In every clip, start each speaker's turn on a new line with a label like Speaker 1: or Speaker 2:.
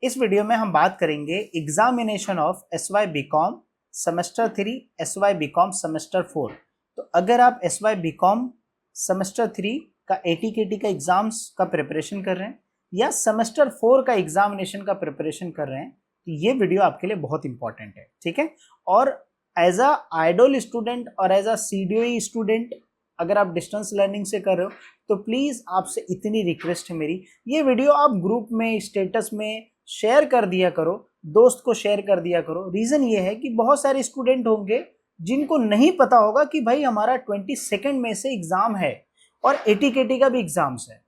Speaker 1: इस वीडियो में हम बात करेंगे examination of SY BCom semester 3 SY BCom semester 4। तो अगर आप SY BCom सेमेस्टर 3 का ATKT का एग्जाम्स का प्रिपरेशन कर रहे हैं या सेमेस्टर 4 का एग्जामिनेशन का प्रिपरेशन कर रहे हैं तो ये वीडियो आपके लिए बहुत इंपॉर्टेंट है, ठीक है। और एज अ आइडल स्टूडेंट और एज अ CDOE स्टूडेंट अगर आप डिस्टेंस लर्निंग से कर रहे हो तो प्लीज आपसे इतनी रिक्वेस्ट है मेरी, ये वीडियो आप ग्रुप में स्टेटस में शेयर कर दिया करो, दोस्त को शेयर कर दिया करो। रीजन ये है कि बहुत सारे स्टूडेंट होंगे जिनको नहीं पता होगा कि भाई हमारा 22 में से एग्जाम है और ATKT का भी एग्जाम्स है,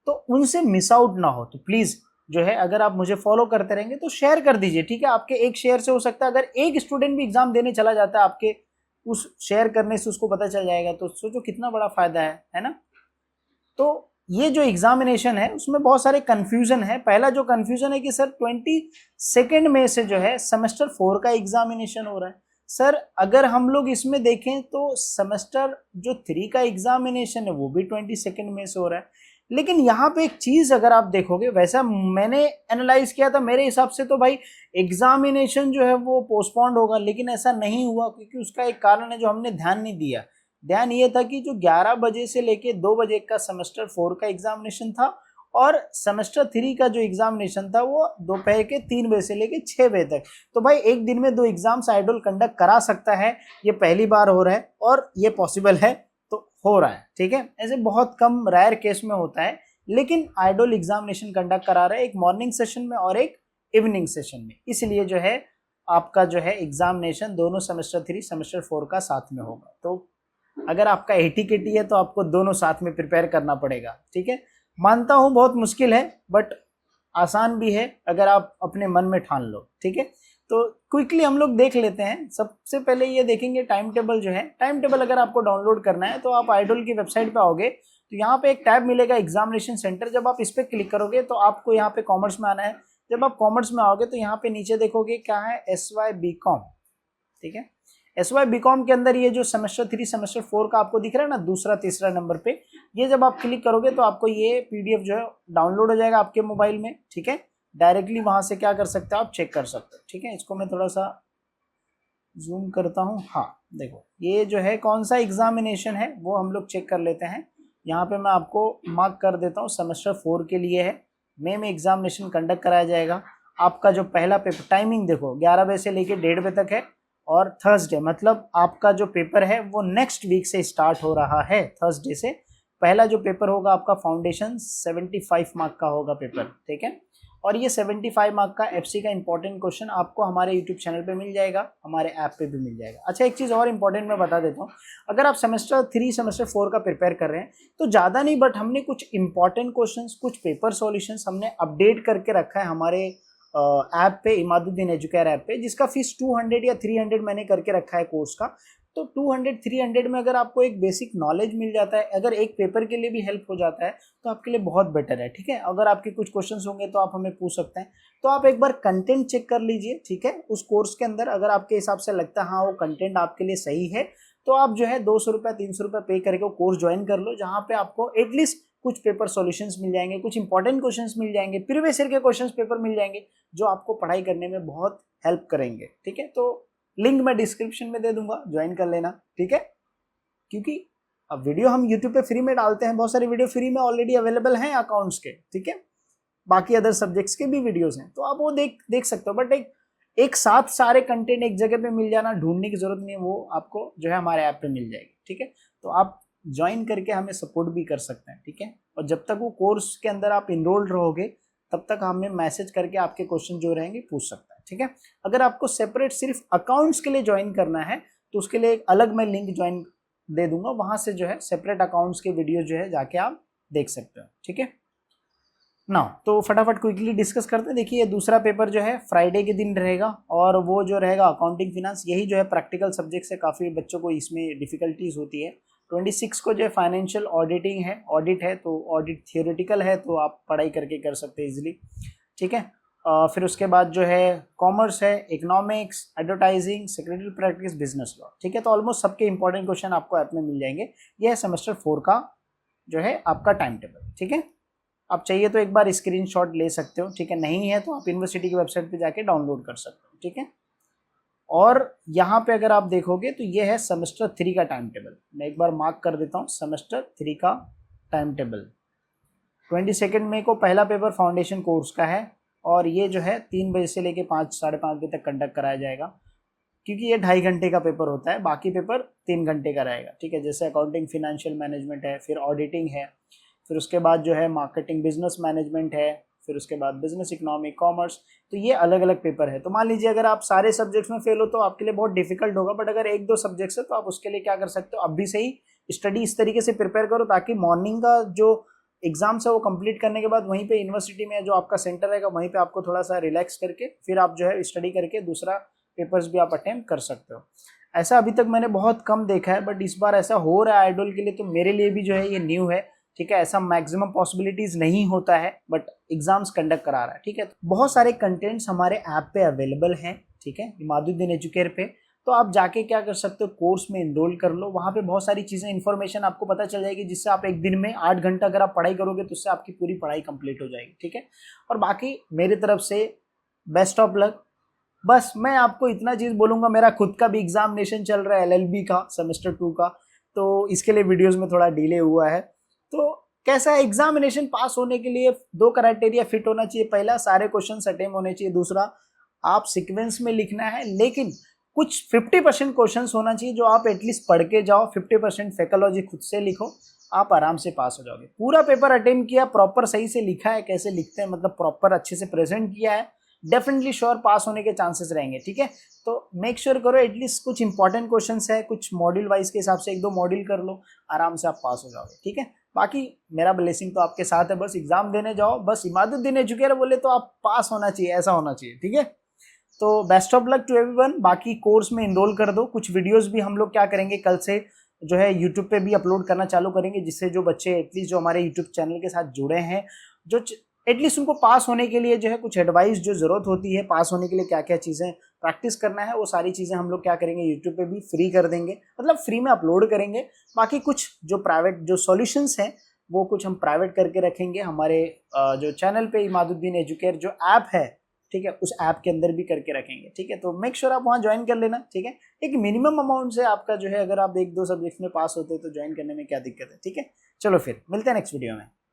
Speaker 1: तो उनसे मिस आउट ना हो। तो प्लीज जो है अगर आप मुझे फॉलो करते रहेंगे तो शेयर कर दीजिए, ठीक है। आपके एक शेयर से हो सकता है अगर एक स्टूडेंट भी एग्जाम देने चला जाता है आपके उस शेयर करने से उसको पता चल जाएगा, तो सोचो कितना बड़ा फायदा है ना। तो ये जो एग्जामिनेशन है उसमें बहुत सारे कंफ्यूजन है। पहला जो कंफ्यूजन है कि सर 22 में से जो है सेमेस्टर 4 का एग्जामिनेशन हो रहा है। सर अगर हम लोग इसमें देखें तो सेमेस्टर जो 3 का एग्जामिनेशन है वो भी 22 में से हो रहा है। लेकिन यहाँ पे एक चीज अगर आप देखोगे, वैसा मैंने एनालाइज किया था, मेरे हिसाब से तो भाई एग्जामिनेशन जो है वो पोस्टपोन्ड होगा, लेकिन ऐसा नहीं हुआ क्योंकि उसका एक कारण है जो हमने ध्यान नहीं दिया। ध्यान ये था कि जो 11 बजे से लेके 2 बजे का सेमेस्टर 4 का एग्जामिनेशन था और सेमेस्टर 3 का जो एग्जामिनेशन था वो दोपहर के 3 बजे से लेके 6 बजे तक। तो भाई एक दिन में 2 एग्जाम्स आइडल कंडक्ट करा सकता है, ये पहली बार हो रहा है और ये पॉसिबल है, तो हो रहा है, ठीक है। ऐसे बहुत कम रायर केस में होता है, लेकिन आइडल एग्जामिनेशन कंडक्ट करा रहा है, एक मॉर्निंग सेशन में और एक इवनिंग सेशन में। इसलिए जो है आपका जो है एग्जामिनेशन दोनों सेमेस्टर 3 सेमेस्टर 4 का साथ में होगा। तो अगर आपका ATKT है तो आपको दोनों साथ में प्रिपेयर करना पड़ेगा, ठीक है। मानता हूं बहुत मुश्किल है बट आसान भी है अगर आप अपने मन में ठान लो, ठीक है। तो क्विकली हम लोग देख लेते हैं। सबसे पहले ये देखेंगे टाइम टेबल जो है। टाइम टेबल अगर आपको डाउनलोड करना है तो आप आइडल की वेबसाइट पे आओगे तो यहाँ पे एक टैब मिलेगा एग्जामिनेशन सेंटर। जब आप इस पर क्लिक करोगे तो आपको यहाँ पे कॉमर्स में आना है। जब आप कॉमर्स में आओगे तो यहाँ पे नीचे देखोगे क्या है, SY BCom, ठीक है। SY BCom के अंदर ये जो सेमेस्टर 3 सेमेस्टर 4 का आपको दिख रहा है ना, दूसरा तीसरा नंबर पे, ये जब आप क्लिक करोगे तो आपको ये PDF जो है डाउनलोड हो जाएगा आपके मोबाइल में, ठीक है। डायरेक्टली वहां से क्या कर सकते हो, आप चेक कर सकते हो, ठीक है। इसको मैं थोड़ा सा जूम करता हूँ। हाँ देखो, ये जो है कौन सा एग्जामिनेशन है वो हम लोग चेक कर लेते हैं। यहाँ पे मैं आपको मार्क कर देता हूँ, सेमेस्टर 4 के लिए है, मई में एग्जामिनेशन कंडक्ट कराया जाएगा। आपका जो पहला पेपर, टाइमिंग देखो 11 बजे से लेके 1:30 बजे तक है और थर्सडे, मतलब आपका जो पेपर है वो नेक्स्ट वीक से स्टार्ट हो रहा है, थर्सडे से। पहला जो पेपर होगा आपका फाउंडेशन 75 मार्क का होगा पेपर, ठीक है। और ये 75 मार्क का FC का इंपॉर्टेंट क्वेश्चन आपको हमारे यूट्यूब चैनल पे मिल जाएगा, हमारे ऐप पे भी मिल जाएगा। अच्छा एक चीज़ और इंपॉर्टेंट मैं बता देता हूँ, अगर आप सेमेस्टर 3 सेमेस्टर 4 का प्रिपेयर कर रहे हैं तो ज़्यादा नहीं बट हमने कुछ इंपॉर्टेंट क्वेश्चंस, कुछ पेपर सॉल्यूशंस हमने अपडेट करके रखा है हमारे ऐप पे, इमादुद्दीन एजुकेयर ऐप पे, जिसका फीस 200 या 300 मैंने करके रखा है कोर्स का। तो 200-300 में अगर आपको एक बेसिक नॉलेज मिल जाता है, अगर एक पेपर के लिए भी हेल्प हो जाता है तो आपके लिए बहुत बेटर है, ठीक है। अगर आपके कुछ क्वेश्चंस होंगे तो आप हमें पूछ सकते हैं। तो आप एक बार कंटेंट चेक कर लीजिए, ठीक है, उस कोर्स के अंदर। अगर आपके हिसाब से लगता है हाँ वो कंटेंट आपके लिए सही है तो आप जो है 200 रुपये 300 रुपये पे करके वो कोर्स ज्वाइन कर लो, जहाँ पे आपको एटलीस्ट कुछ पेपर सॉल्यूशंस मिल जाएंगे, कुछ इंपॉर्टेंट क्वेश्चंस मिल जाएंगे, प्रीवियस ईयर के क्वेश्चंस पेपर मिल जाएंगे जो आपको पढ़ाई करने में बहुत हेल्प करेंगे, ठीक है। तो लिंक मैं डिस्क्रिप्शन में दे दूंगा, ज्वाइन कर लेना, ठीक है। क्योंकि अब वीडियो हम यूट्यूब पे फ्री में डालते हैं, बहुत सारे वीडियो फ्री में ऑलरेडी अवेलेबल हैं अकाउंट्स के, ठीक है। बाकी अदर सब्जेक्ट्स के भी वीडियोस हैं तो आप वो देख सकते हो। बट एक साथ सारे कंटेंट एक जगह पे मिल जाना, ढूंढने की जरूरत नहीं है, वो आपको जो है हमारे ऐप पे मिल जाएगी, ठीक है। तो आप ज्वाइन करके हमें सपोर्ट भी कर सकते हैं, ठीक है। और जब तक वो कोर्स के अंदर आप इनरोल्ड रहोगे तब तक हमें मैसेज करके आपके क्वेश्चन जो रहेंगे पूछ सकता है, ठीक है। अगर आपको सेपरेट सिर्फ अकाउंट्स के लिए ज्वाइन करना है तो उसके लिए एक अलग मैं लिंक ज्वाइन दे दूंगा, वहां से जो है सेपरेट अकाउंट्स के वीडियो जो है जाके आप देख सकते हो, ठीक है ना। तो फटाफट क्विकली डिस्कस करते हैं। देखिए दूसरा पेपर जो है फ्राइडे के दिन रहेगा और वो जो रहेगा अकाउंटिंग फिनांस। यही जो है प्रैक्टिकल सब्जेक्ट से काफ़ी बच्चों को इसमें डिफिकल्टीज होती है। 26 को जो है फाइनेंशियल ऑडिटिंग है, ऑडिट है, तो ऑडिट थियोरेटिकल है तो आप पढ़ाई करके कर सकते हैं इजिली, ठीक है। फिर उसके बाद जो है कॉमर्स है, economics, advertising, secretary practice, business law, ठीक है। तो ऑलमोस्ट सबके इंपॉर्टेंट क्वेश्चन आपको ऐप में मिल जाएंगे। यह है सेमेस्टर 4 का जो है आपका टाइम टेबल, ठीक है। आप चाहिए तो एक बार स्क्रीनशॉट ले सकते हो, ठीक है, नहीं है तो आप यूनिवर्सिटी की वेबसाइट पे जाके डाउनलोड कर सकते हो, ठीक है। और यहाँ पे अगर आप देखोगे तो ये है सेमेस्टर 3 का टाइम टेबल। मैं एक बार मार्क कर देता हूँ सेमेस्टर 3 का टाइम टेबल। 22 मई को पहला पेपर फाउंडेशन कोर्स का है और ये जो है 3 बजे से लेके 5 साढ़े 5 बजे तक कंडक्ट कराया जाएगा, क्योंकि ये 2.5 घंटे का पेपर होता है, बाकी पेपर 3 घंटे का रहेगा, ठीक है। जैसे अकाउंटिंग फिनेंशियल मैनेजमेंट है, फिर ऑडिटिंग है, फिर उसके बाद जो है मार्केटिंग बिजनेस मैनेजमेंट है, फिर उसके बाद बिजनेस इकोनॉमी कॉमर्स। तो ये अलग अलग पेपर है। तो मान लीजिए अगर आप सारे सब्जेक्ट्स में फेल हो तो आपके लिए बहुत डिफिकल्ट होगा, बट अगर एक दो सब्जेक्ट्स है तो आप उसके लिए क्या कर सकते हो, अभी से ही स्टडी इस तरीके से प्रिपेयर करो ताकि मॉर्निंग का जो एग्जाम्स है वो कंप्लीट करने के बाद वहीं पे यूनिवर्सिटी में जो आपका सेंटर रहेगा वहीं पे आपको थोड़ा सा रिलैक्स करके फिर आप जो है स्टडी करके दूसरा पेपर्स भी आप अटेम्प्ट कर सकते हो। ऐसा अभी तक मैंने बहुत कम देखा है, बट इस बार ऐसा हो रहा है आइडल के लिए, तो मेरे लिए भी जो है ये न्यू है, ठीक है। ऐसा मैक्सिमम पॉसिबिलिटीज नहीं होता है, बट एग्जाम्स कंडक्ट करा रहा है, ठीक है। बहुत सारे कंटेंट्स हमारे ऐप पे अवेलेबल हैं, ठीक है, इमादुद्दीन एजुकेयर पे। तो आप जाके क्या कर सकते हो, कोर्स में इनरोल कर लो, वहाँ पे बहुत सारी चीज़ें इन्फॉर्मेशन आपको पता चल जाएगी, जिससे आप एक दिन में 8 घंटा अगर आप पढ़ाई करोगे तो उससे आपकी पूरी पढ़ाई कंप्लीट हो जाएगी, ठीक है। और बाकी मेरी तरफ से बेस्ट ऑफ लक। बस मैं आपको इतना चीज़ बोलूँगा, मेरा खुद का भी एग्जामिनेशन चल रहा है LLB का सेमेस्टर 2 का, तो इसके लिए वीडियोज़ में थोड़ा डिले हुआ है। तो कैसा है, एग्जामिनेशन पास होने के लिए 2 क्राइटेरिया फिट होना चाहिए। पहला, सारे क्वेश्चन अटेम्प्ट होने चाहिए। दूसरा, आप सीक्वेंस में लिखना है, लेकिन कुछ 50% क्वेश्चंस होना चाहिए जो आप एटलीस्ट पढ़ के जाओ, 50% फैकोलॉजी खुद से लिखो, आप आराम से पास हो जाओगे। पूरा पेपर अटेम्प्ट किया, प्रॉपर सही से लिखा है, कैसे लिखते हैं मतलब प्रॉपर अच्छे से प्रेजेंट किया है, डेफिनेटली श्योर पास होने के चांसेस रहेंगे, ठीक है। तो मेक श्योर करो एटलीस्ट कुछ इंपॉर्टेंट क्वेश्चंस है, कुछ मॉड्यूल वाइज के हिसाब से 1-2 मॉड्यूल कर लो, आराम से आप पास हो जाओगे, ठीक है। बाकी मेरा ब्लेसिंग तो आपके साथ है, बस एग्जाम देने जाओ, बस इमादुद्दीन एजुकेयर बोले तो आप पास होना चाहिए, ऐसा होना चाहिए, ठीक है। तो best of luck to everyone. बाकी कोर्स में इनरोल कर दो। कुछ वीडियोस भी हम लोग क्या करेंगे, कल से जो है यूट्यूब पे भी अपलोड करना चालू करेंगे, जिससे जो बच्चे एटलीस्ट जो हमारे यूट्यूब चैनल के साथ जुड़े हैं, जो एटलीस्ट उनको पास होने के लिए जो है कुछ एडवाइस जो जरूरत होती है, पास होने के लिए क्या क्या चीज़ें प्रैक्टिस करना है, वो सारी चीज़ें हम लोग क्या करेंगे यूट्यूब पे भी फ्री कर देंगे, मतलब फ्री में अपलोड करेंगे। बाकी कुछ जो प्राइवेट जो सॉल्यूशंस हैं वो कुछ हम प्राइवेट करके रखेंगे हमारे जो चैनल पे इमादुद्दीन एजुकेयर जो ऐप है, ठीक है, उस ऐप के अंदर भी करके रखेंगे, ठीक है। तो मेक श्योर आप वहाँ ज्वाइन कर लेना, ठीक है। एक मिनिमम अमाउंट से आपका जो है, अगर आप 1-2 सब्जेक्ट में पास होते हैं तो ज्वाइन करने में क्या दिक्कत है, ठीक है। चलो फिर मिलते हैं नेक्स्ट वीडियो में।